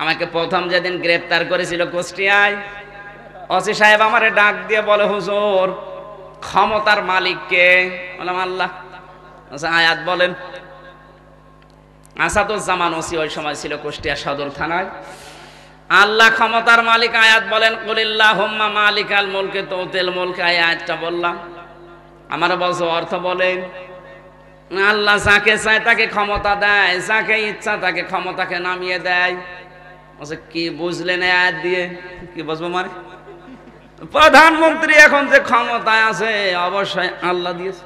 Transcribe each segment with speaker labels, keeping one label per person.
Speaker 1: আমাকে প্রথম যেদিন গ্রেফতার করেছিল কুষ্টিয়ায়, ওসি সাহেব আমারে ডাক দিয়ে বলে, হুজুর ক্ষমতার মালিক কে? বললাম আল্লাহ। আয়াত বলেন। আসাদুজ্জামান ওসি ওই সময় ছিল কুষ্টিয়া সদর থানায়। আল্লাহ ক্ষমতার মালিক, আয়াত বলেন কুলিল্লাহুম্মা মালিকাল মুলকি তুতিল মুলকা। আয়াতটা বললাম। আমার বলছো অর্থ বলেন। আল্লাহ যাকে চায় তাকে ক্ষমতা দেয়, যাকে ইচ্ছা তাকে ক্ষমতাকে নামিয়ে দেয়। কি বুঝলেন আয়াত দিয়ে? কি বুঝবো মানে? প্রধানমন্ত্রী এখন যে ক্ষমতায় আছে অবশ্যই আল্লাহ দিয়েছে।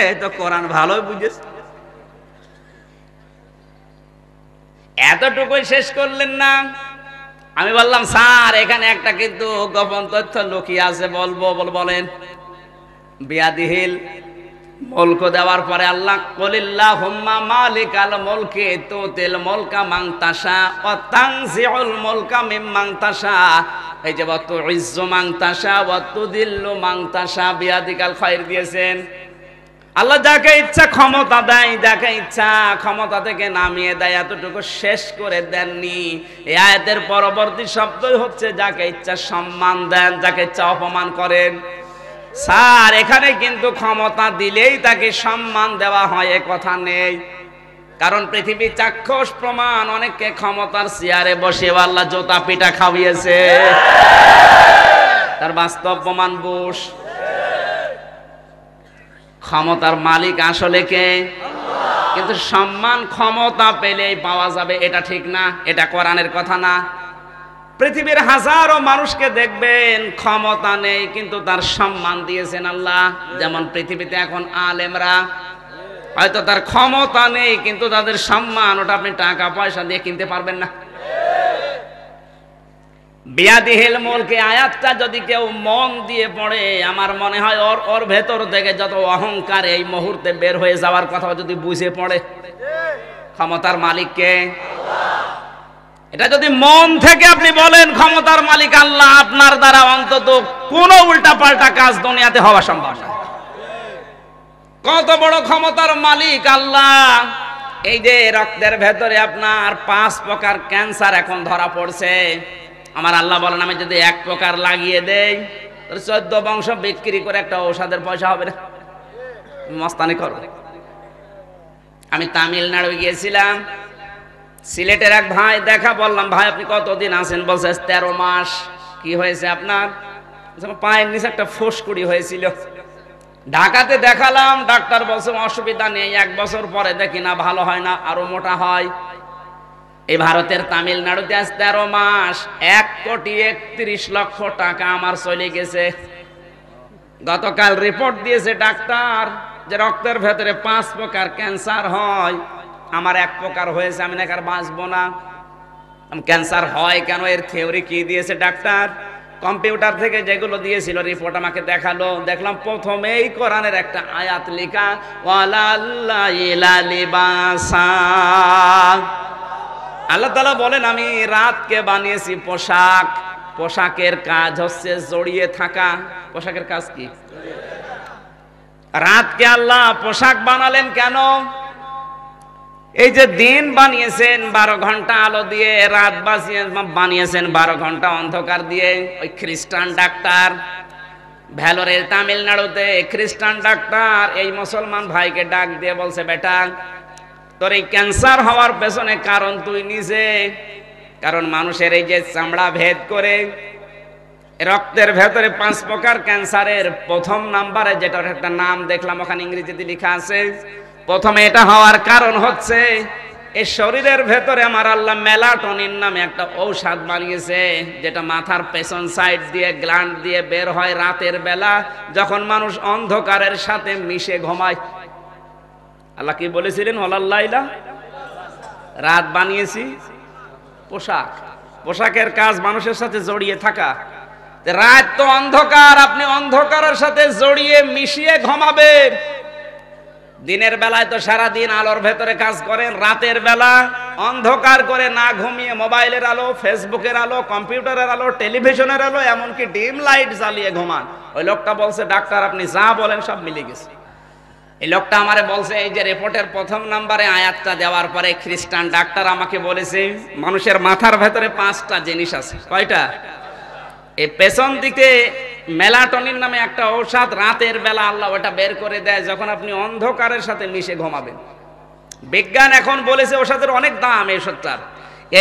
Speaker 1: এই তো কোরআন ভালোই বুঝেছে। এতটুকুই শেষ করলেন না। আমি বললাম স্যার এখানে একটা কিন্তু গোপন তথ্য লুকিয়ে আছে, বলবো? বলেন। বিয়াদিহিল মুলক দেওয়ার পরে আল্লাহ কুলিল্লাহুম্মা মালিকাল মুলকি তুতিল মুলকা মান তাশা ওয়া তানজিউল মুলকা মিম্মান তাশা। এই যে ওয়া তুইজ্জু মান তাশা ওয়া তুদিল্লু মান তাশা বিয়াদিকাল খায়র দিয়েছেন। আল্লাহ যাকে ইচ্ছা ক্ষমতা দেয়, যাকে ইচ্ছা ক্ষমতা থেকে নামিয়ে দেয়। এতটুকু শেষ করে দেননি। এই আয়াতের পরবর্তী শব্দই হচ্ছে যাকে ইচ্ছা সম্মান দেন, যাকে ইচ্ছা অপমান করেন। স্যার এখানে কিন্তু ক্ষমতা দিলেই তাকে সম্মান দেওয়া হয় এ কথা নেই। কারণ পৃথিবী চাক্ষুষ প্রমাণ, অনেককে ক্ষমতার চেয়ারে বসে আল্লাহ জোতা পিটা খাওয়িয়েছে। তার বাস্তব প্রমাণ বুশ। ক্ষমতার মালিক আসলে কে? কিন্তু সম্মান ক্ষমতা পেলেই পাওয়া যাবে এটা ঠিক না, এটা কোরআনের কথা না। পৃথিবীর হাজারো মানুষকে দেখবেন ক্ষমতা নেই কিন্তু তার সম্মান দিয়েছেন আল্লাহ। যেমন পৃথিবীতে এখন আলেমরা, হয়তো তার ক্ষমতা নেই কিন্তু তাদের সম্মান, ওটা আপনি টাকা পয়সা দিয়ে কিনতে পারবেন না। বিয়াদিহিল মুলক আয়াতটা যদি কেউ মন দিয়ে পড়ে, আমার মনে হয় ওর ভেতর থেকে যত অহংকার এই মুহূর্তে বের হয়ে যাওয়ার কথা যদি বুঝে পড়ে। ক্ষমতার মালিক কে? এটা যদি মন থেকে আপনি বলেন ক্ষমতার মালিক আল্লাহ, আপনার দ্বারা অন্তত কোনো উল্টা পাল্টা কাজ দুনিয়াতে হওয়া সম্ভব না। কত বড় ক্ষমতার মালিক আল্লাহ! এই যে রক্তের ভেতরে আপনার 5 প্রকার ক্যান্সার এখন ধরা পড়ছে। আমার আল্লাহ বলেন আমি যদি 1 প্রকার লাগিয়ে দেই, 14 বংশ বিক্রি করে একটা ঔষধের পয়সা হবে না। মস্তানি করো। আমি তামিলনাড়ু গিয়েছিলাম, সিলেটের এক ভাই দেখা, বললাম ভাই আপনি কতদিন আছেন? বলছে 13 মাস। কি হয়েছে আপনার? পায়ের নিচে একটা ফুসকুড়ি হয়েছিল। ঢাকাতে দেখালাম, ডাক্তার বলছে অসুবিধা নেই, 1 বছর পরে দেখি না ভালো হয় না, আরো মোটা হয়। এই ভারতের তামিলনাড়ুতে আজ 13 মাস 1,31,00,000 টাকা আমার চলে গেছে। গতকাল রিপোর্ট দিয়েছে ডাক্তার যে রক্তের ভেতরে 5 প্রকার ক্যান্সার হয়, আমার 1 প্রকার হয়েছে, আমি নাকি আর বাঁচবো না। ক্যান্সার হয় কেন, এর থিওরি কি দিয়েছে ডাক্তার? কম্পিউটার থেকে যেগুলো দিয়েছিল রিপোর্ট আমাকে দেখালো, দেখলাম প্রথমেই কোরআনের একটা আয়াত লেখা, আল্লাহ তাআলা বলেন আমি রাতকে বানিয়েছি পোশাক। পোশাকের কাজ হচ্ছে জড়িয়ে থাকা। পোশাকের কাজ কি? রাতকে আল্লাহ পোশাক বানালেন কেন? এই যে দিন বানিয়েছেন 12 ঘন্টা আলো দিয়ে, রাত বানিয়েছেন 12 ঘন্টা অন্ধকার দিয়ে। ওই খ্রিস্টান ডাক্তার ভেলোরের তামিলনাড়ুতে, খ্রিস্টান ডাক্তার এই মুসলমান ভাইকে ডাক দিয়ে বলছে বেটা তোর এই ক্যান্সার হওয়ার পেছনে কারণ তুই নিজে। কারণ মানুষের এই যে চামড়া ভেদ করে রক্তের ভেতরে 5 প্রকার ক্যান্সারের প্রথম নাম্বারে যেটার একটা নাম দেখলাম ওখানে ইংরেজিতে লেখা আছে, প্রথমে এটা হওয়ার কারণ হচ্ছে এই শরীরের ভেতরে আমার আল্লাহ মেলাটোনিন নামে একটা ঔষধ বানিয়েছে, যেটা মাথার পেছন সাইড দিয়ে গ্ল্যান্ড দিয়ে বের হয় রাতের বেলা, যখন মানুষ অন্ধকারের সাথে মিশে ঘুমায়। আল্লাহ কি বলেছিলেন? ওয়ালাল্লাইলা, রাত বানিয়েছি পোশাক। পোশাকের কাজ মানুষের সাথে জড়িয়ে থাকা। রাত তো অন্ধকার, আপনি অন্ধকারের সাথে জড়িয়ে মিশিয়ে ঘুমাবেন। দিনের বেলায় তো সারা দিন আলোর ভেতরে কাজ করেন, রাতের বেলা অন্ধকার করে না ঘুমিয়ে মোবাইলের আলো, ফেসবুকের আলো, কম্পিউটারের আলো, টেলিভিশনের আলো, এমনকি ডিম লাইট জ্বালিয়ে ঘুমান। ওই লোকটা বলছে ডাক্তার আপনি যা বলেন সব মিলে গেছে। এই লোকটা আমারে বলছে, এই যে রিপোর্টের প্রথম নাম্বারে আয়াতটা দেওয়ার পরে খ্রিস্টান ডাক্তার আমাকে বলেছে মানুষের মাথার ভেতরে 5টা জিনিস আছে। কয়টা? এই পেছন দিকে মেলাটোনিন নামে একটা ঔষধ, রাতের বেলা আল্লাহ ওটা বের করে দেয় যখন আপনি অন্ধকারের সাথে মিশে ঘুমাবেন। বিজ্ঞান এখন বলেছে ওষুধের অনেক দাম এই ওষুধটার।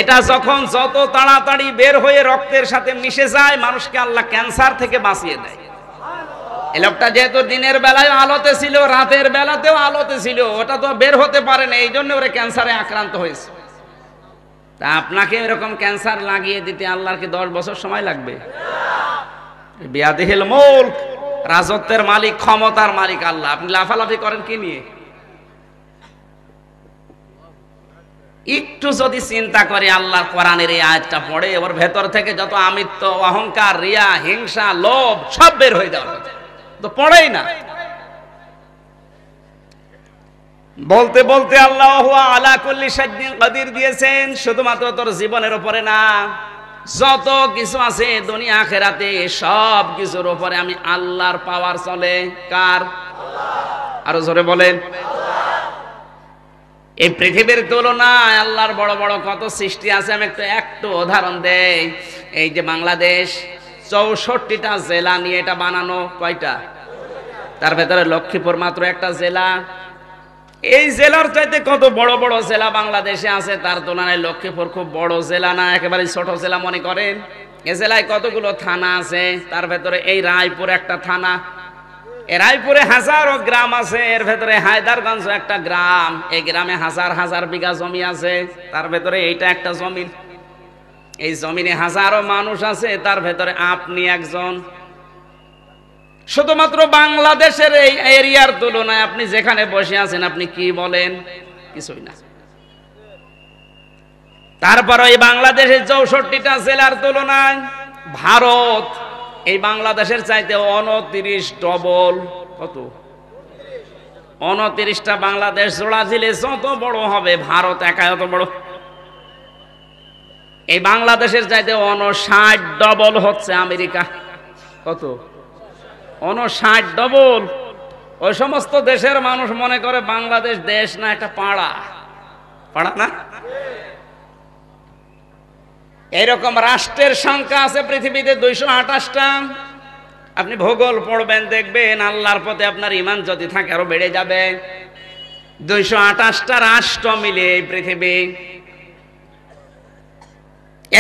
Speaker 1: এটা যখন যত তাড়াতাড়ি বের হয়ে রক্তের সাথে মিশে যায়, মানুষকে আল্লাহ ক্যান্সার থেকে বাঁচিয়ে দেয়। এই লোকটা যেহেতু দিনের বেলায় আলোতে ছিল, রাতের বেলাতেও আলোতে ছিল, ওটা তো বের হতে পারে না, এই জন্য ওরা ক্যান্সারে আক্রান্ত হয়েছে। তা আপনাকে এরকম ক্যান্সার লাগিয়ে দিতে আল্লাহর কি 10 বছর সময় লাগবে? বিয়াদিহিল মুলক, রাজত্বের মালিক, ক্ষমতার মালিক আল্লাহ। আপনি লাফালাফি করেন কি নিয়ে? একটু যদি চিন্তা করে আল্লাহর কোরআনের এই আয়াতটা পড়ে, ওর ভেতর থেকে যত আমিত্ব, অহংকার, রিয়া, হিংসা, লোভ সব বের হয়ে যাবে, তো পড়েই না। বলতে বলতে আল্লাহ আলা কুল্লি শাইইন কাদির দিয়েছেন, শুধুমাত্র তোর জীবনের উপরে না, যত কিছু আছে দুনিয়া আখিরাতে সব কিছুর উপরে আমি আল্লাহর পাওয়ার চলে। কার? আরো জোরে বলেন। এই পৃথিবীর তুলনায় আল্লাহর বড় বড় কত সৃষ্টি আছে। আমি একটু উদাহরণ দেই। এই যে বাংলাদেশ 64টা জেলা নিয়ে এটা বানানো। কয়টা? তার ভেতরে লক্ষ্মীপুর মাত্র একটা জেলা। এই জেলার চাইতে কত বড় বড় জেলা বাংলাদেশে আছে, তার তুলনায় লক্ষ্মীপুর খুব বড় জেলা না, একেবারে ছোট জেলা মনে করেন। এই জেলায় কতগুলো থানা আছে, তার ভেতরে এই রায়পুর একটা থানা। এই রায়পুরে হাজারো গ্রাম আছে, এর ভেতরে হায়দারগঞ্জ একটা গ্রাম। এই গ্রামে হাজার হাজার বিঘা জমি আছে, তার ভেতরে এইটা একটা জমিন। এই জমিনে হাজারো মানুষ আছে, তার ভেতরে আপনি একজন। শুধুমাত্র বাংলাদেশের এই এরিয়ার তুলনায় আপনি যেখানে বসে আছেন, আপনি কি বলেন? কিছুই না। তারপর এই বাংলাদেশের 64টা জেলার তুলনায় ভারত এই বাংলাদেশের চাইতে 29 ডবল। কত? 29টা বাংলাদেশ জোড়া দিলে যত বড় হবে, ভারত একা অত বড়। এই বাংলাদেশের চাইতে 59 ডবল হচ্ছে আমেরিকা। কত? 59 ডবল। ওই সমস্ত দেশের মানুষ মনে করে বাংলাদেশ দেশ না, একটা পাড়া। পাড়া না? এইরকম রাষ্ট্রের সংখ্যা আছে পৃথিবীতে 228টা। আপনি ভূগোল পড়বেন, দেখবেন আল্লাহর পথে আপনার ঈমান যদি থাকে আরো বেড়ে যাবে। 228টা রাষ্ট্র মিলে এই পৃথিবী।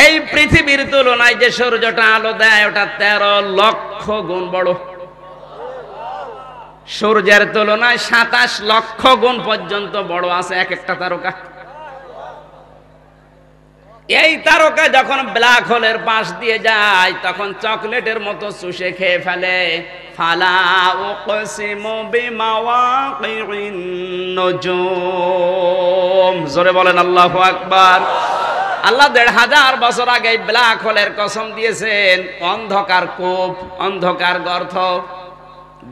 Speaker 1: এই পৃথিবীর তুলনায় যে সূর্যটা আলো দেয়, ওটা 13 লক্ষ গুণ বড়। সূর্যের তুলনায় 27 লক্ষ গুণ পর্যন্ত বড় আছে এক একটা তারকা। এই তারকা যখন ব্ল্যাক হোলের পাশ দিয়ে যায়, তখন চকলেটের মতো চুষে খেয়ে ফেলে। ফালা উকসিমু বিমাওয়াকিন নুজুম। জোরে বলেন আল্লাহু আকবার। আল্লাহ 1500 বছর আগে ব্ল্যাক হোলের কসম দিয়েছেন। অন্ধকার কূপ, অন্ধকার গর্ত।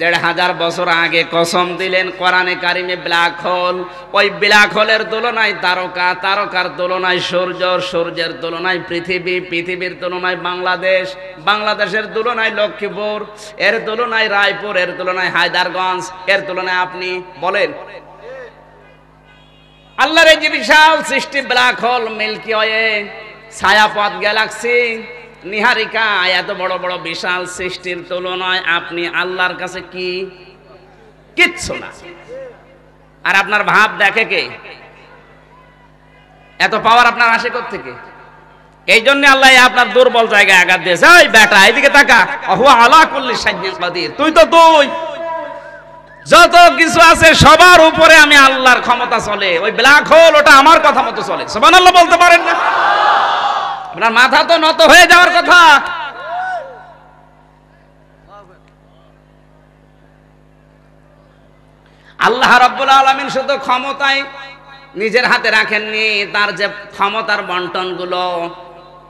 Speaker 1: 1500 বছর আগে কসম দিলেন কোরআনে কারিমে ব্ল্যাক হোল। ওই ব্ল্যাক হোলের তুলনায় তারকা, তারকার তুলনায় সূর্য, সূর্যের তুলনায় পৃথিবী, পৃথিবীর তুলনায় বাংলাদেশ, বাংলাদেশের তুলনায় লক্ষ্মীপুর, এর তুলনায় রায়পুর, এর তুলনায় হায়দারগঞ্জ, এর তুলনায় আপনি বলেন। আল্লাহর এই যে বিশাল সৃষ্টি ব্ল্যাক হোল, মিল্কি ওয়ে, ছায়াপথ গ্যালাক্সি, নিহারিকা, এত বড় বড় বিশাল সৃষ্টির তুলনায় আপনি আল্লাহর কাছে কি? কিচ্ছু না। আর আপনার ভাব দেখে কে? এত পাওয়ার আপনার আসে কোত্থেকে? এই জন্য আল্লাহ আপনার দুর্বল জায়গায় আঘাত দিয়েছে। এই বেটা, এদিকে তাকা। হুয়া আলা কুল্লি শাইইন কাদির। তুই যত কিছু আছে সবার উপরে আমি আল্লাহর ক্ষমতা চলে। ওই ব্ল্যাক হোল ওটা আমার কথা মতো চলে। সুবহানাল্লাহ বলতে পারেন না? আপনার মাথা তো নত হয়ে যাওয়ার কথা। আল্লাহ রাব্বুল আলামিন শুধু ক্ষমতায় নিজের হাতে রাখেননি, তার যে ক্ষমতার বন্টন গুলো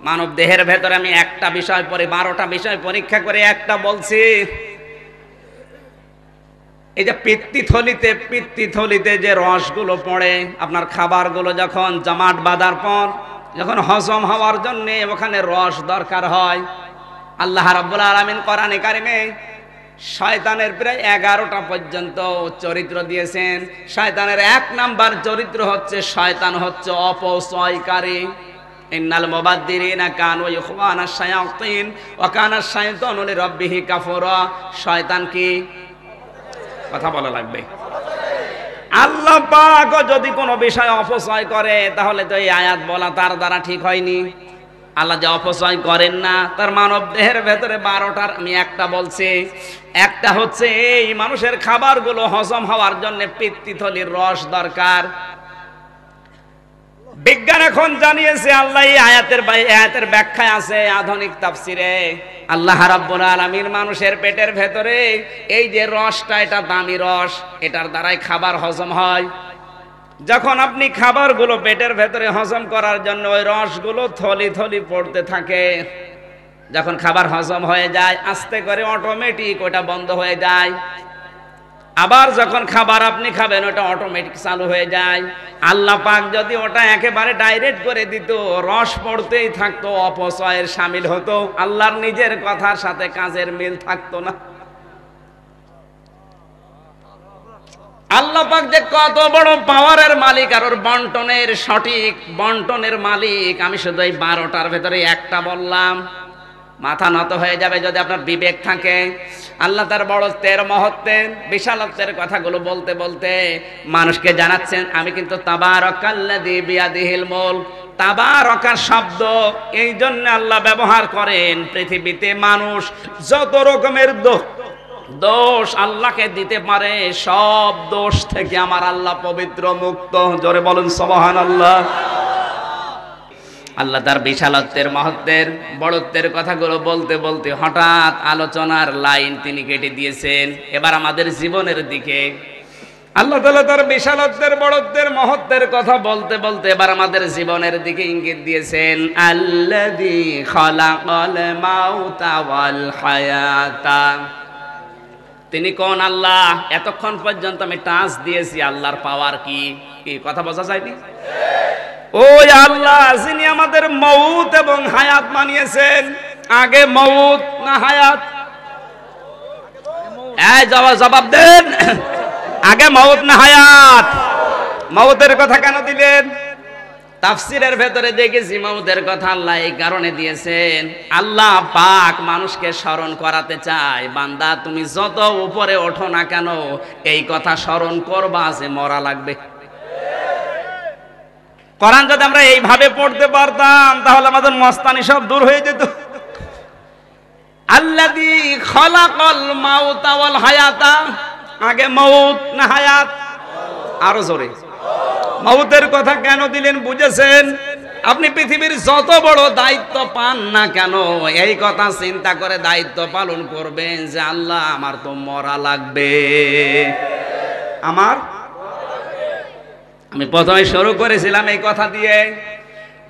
Speaker 1: মানব দেহের ভেতরে। আমি একটা বিষয় পরে 12টা বিষয় পরীক্ষা করে একটা বলছি। এই যে পিত্তিথলিতে যে রসগুলো পড়ে, আপনার খাবারগুলো যখন জমাট বাঁধার পর যখন হজম হওয়ার জন্য ওখানে রস দরকার হয়, আল্লাহ রাব্বুল আলামিন কোরআনে কারিমে শয়তানের প্রায় 11টা পর্যন্ত চরিত্র দিয়েছেন। শয়তানের 1 নাম্বার চরিত্র হচ্ছে শয়তান হচ্ছে অপচয়কারী। ইন্নাল মুবাদ্দিরিনা কানু ইখওয়ানাশ শায়াতিন ওয়া কানা শাইতানু লিরাব্বিহি কাফুরা। শয়তান কি? কথা বলা লাগবে। আল্লাহ পাক যদি কোনো বিষয় অপচয় করে তাহলে তো এই আয়াত বলা তার দ্বারা ঠিক হয়নি। আল্লাহ যে অপচয় করেন না, তার মানব দেহের ভেতরে 12টার আমি একটা বলছি। একটা হচ্ছে এই মানুষের খাবারগুলো হজম হওয়ার জন্য পিত্তথলির রস দরকার। বিজ্ঞান এখন জানিয়েছে, আল্লাহ এই আয়াতের ব্যাখ্যায় আছে আধুনিক তাফসিরে, আল্লাহ রাব্বুল আলামিন মানুষের পেটের ভেতরে এই যে রসটা, এটা দামি রস, এটার দ্বারাই খাবার হজম হয়। যখন আপনি খাবারগুলো পেটের ভেতরে হজম করার জন্য ওই রসগুলো থলি থলি পড়তে থাকে, যখন খাবার হজম হয়ে যায় আস্তে করে অটোমেটিক ওটা বন্ধ হয়ে যায়। আবার যখন খাবার আপনি খাবেন ওটা অটোমেটিক চালু হয়ে যায়। আল্লাহ পাক যদি ওটা একেবারে ডাইরেক্ট করে দিত, রস পড়তেই থাকতো, অপচয়ের শামিল হতো, আল্লাহর নিজের কথার সাথে কাজের মিল থাকতো না। আল্লাহ পাক যে কত বড় পাওয়ারের মালিক আর ওর বন্টনের সঠিক বন্টনের মালিক, আমি শুধু এই 12টার ভেতরে একটা বললাম। মাথা নত হয়ে যাবে যদি আপনার বিবেক থাকে। আল্লাহ তার বড়ত্বের, মহত্বের, বিশালত্বের কথাগুলো বলতে বলতে মানুষকে জানাচ্ছেন আমি কিন্তু তাবারাকাল্লাযী বিয়াদিহিল মুলক। তাবারাকা শব্দ এই জন্য আল্লাহ ব্যবহার করেন, পৃথিবীতে মানুষ যত রকমের দোষ আল্লাহকে দিতে পারে, সব দোষ থেকে আমার আল্লাহ পবিত্র, মুক্ত। জোরে বলুন সুবহানাল্লাহ। আল্লাহ তার বিশালত্বের, মহত্বের, বড়ত্বের কথাগুলো বলতে বলতে হঠাৎ আলোচনার লাইন তিনি কেটে দিয়েছেন এবার আমাদের জীবনের দিকে। আল্লাহ তাআলা তার বিশালত্বের, বড়ত্বের, মহত্বের কথা বলতে বলতে এবার আমাদের জীবনের দিকে ইঙ্গিত দিয়েছেন। আল্লাযী খালাকাল মাউতা ওয়াল হায়াতা। তিনি কোন আল্লাহ? এতক্ষণ পর্যন্ত আমি টাচ দিয়েছি আল্লাহর পাওয়ার কি কি কথা বোঝা যায়নি? ওই আল্লাহ যিনি আমাদের মউত এবং হায়াত বানিয়েছেন। আগে মউত না হায়াত? এই জবাব দেন, আগে মউত না হায়াত? মউতের কথা কেন দিলেন? তাফসিরের ভেতরে দেখেছি মউতের কথা আল্লাহ এই কারণে দিয়েছেন, আল্লাহ পাক মানুষকে স্মরণ করাতে চায়, বান্দা তুমি যত উপরে ওঠো না কেন এই কথা স্মরণ করবা যে মরা লাগবে। কোরআন যদি আমরা এইভাবে পড়তে পারতাম তাহলে আমাদের মস্তানি সব দূর হয়ে যেত। আল্লাযী খালাকাল মাউতা ওয়াল হায়াতা। আগে মউত না হায়াত? আরো জোরে। মউতের কথা কেন দিলেন বুঝেছেন? আপনি পৃথিবীর যত বড় দায়িত্ব পান না কেন এই কথা চিন্তা করে দায়িত্ব পালন করবেন যে আল্লাহ আমার তো মরা লাগবে। আমি প্রথমে শুরু করেছিলাম এই কথা দিয়ে,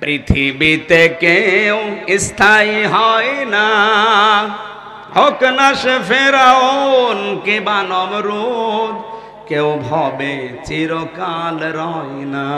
Speaker 1: পৃথিবীতে কেউ স্থায়ী হয় না, হোক না সে ফেরাউন কিংবা নমরুদ, কেউ ভবে চিরকাল রয় না।